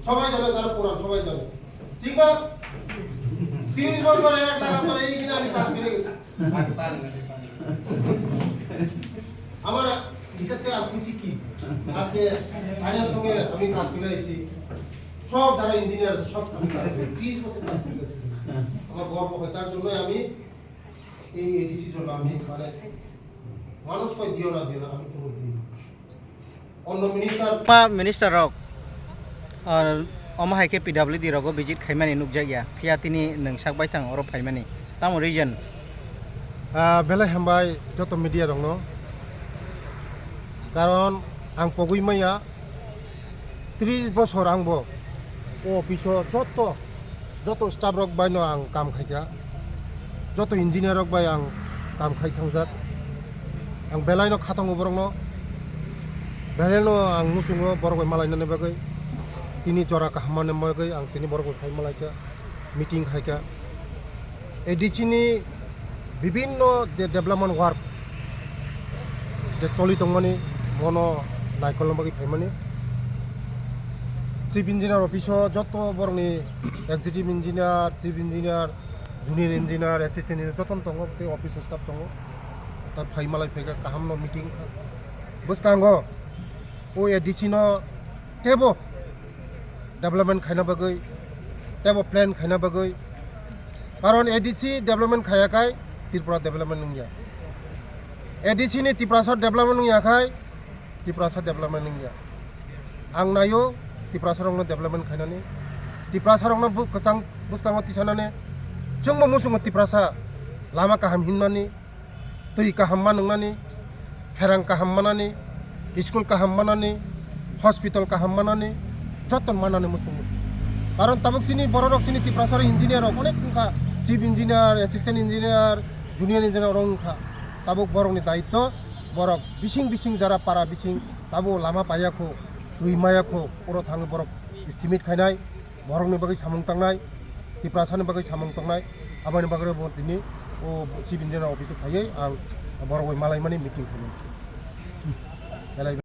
সবাই জানে যারা পুরান সবাই জানে ঠিক না 30 বছর এক লাগাতার এই কিনা আমি কাশ্মীরে গেছি আমার এটাতে আর খুশি কি আজকে আইনার সঙ্গে আমি কাশ্মীরে এসেছি সব যারা ইঞ্জিনিয়ার আছে সব আমি কাশ্মীরে 30 বছর কাশ্মীরে গেছি আমার গর্ব হয় তার জন্য আমি এই ডিসিশন আমি মানে মানুষ কই দিও না আমি তো দিই অন্য মিনিস্টার রক আর অমাহাইকে পিডাব্লিউডি রগো ভিজিট খাইমানি নুকজাगिया फियातिनि नोंसाक बायथां अरब फाइमानि तामो रिजन बेला हामबाय जत मिडिया दङ कारण आं पगैमाया 30 बছর आंबो अफिसो जत स्टाफ रक बायनो आं काम खायगा जत इन्जिनियार रक बाय आं काम खाय थांजाक आं बेलायनो खाथांगो बरंनो बेलायनो आं मुसुङो बरगय मालायनो बागै তিনি জরা কাহামানে বাगै आं তিনি बरगय खाय मालायका मिटिं खायका एडिसिनि বিভিন্ন যে ডেভেলপমেন্ট ওয়ার্ক যে চলি দंमानि মনো नायखलनो बागै फायमानि চিফ ইঞ্জিনিয়ার অফিসো যত বরংনি executive engineer chief engineer junior engineer assistant engineer যতন दङ ते অফিস স্টাफ दङ ता फाय मालाय फैगा काहामनो मिटिं बसकांगो ओ एडिसिनो तेबो डेभलपमेंट खायना बागै तेबो प्लान खायना बागै कारण एडिसि डेभलपमेंट खायाखाय त्रिपुरा डेभलपमेंट नंगिया एडिसि नि त्रिपुरासर डेभलपमेंट नंगियाखाय त्रिपुरासर डेभलपमेंट नंगिया आं नायो त्रिपुरासरनो डेभलपमेंट खायनानै त्रिपुरासरनो गोसां बुसकांगो तिसानानै जोंबो मुसुङो त्रिपुरासा लामा काहाम हिननानै दै काहाममा नंनानै फेरां काहाममानानै स्कुल काहाममानानै हस्पिटाल काहाममानानै जतन मानानै मुसुङो कारण ताबुकसिनि बररकसिनि त्रिपुरासर इन्जिनियार अनेक ओंखा chief engineer assistant engineer junior engineer ओंखा ताबुक बरकनि दायित्व बरक बिसिं जारा पारा बिसिं ताबु लामा पायाखौ दैमायाखौ खर' थाङो बरक एस्टिमेट खायनाय बरकनि बागै सामुं तांनाय त्रिपुरासानि बागै सामुं तांनाय आबानि बागै दिनै ओ चिफ इन्जिनियार अफिसाव थायै आं बरगय मालायमानि मिटिं खालामो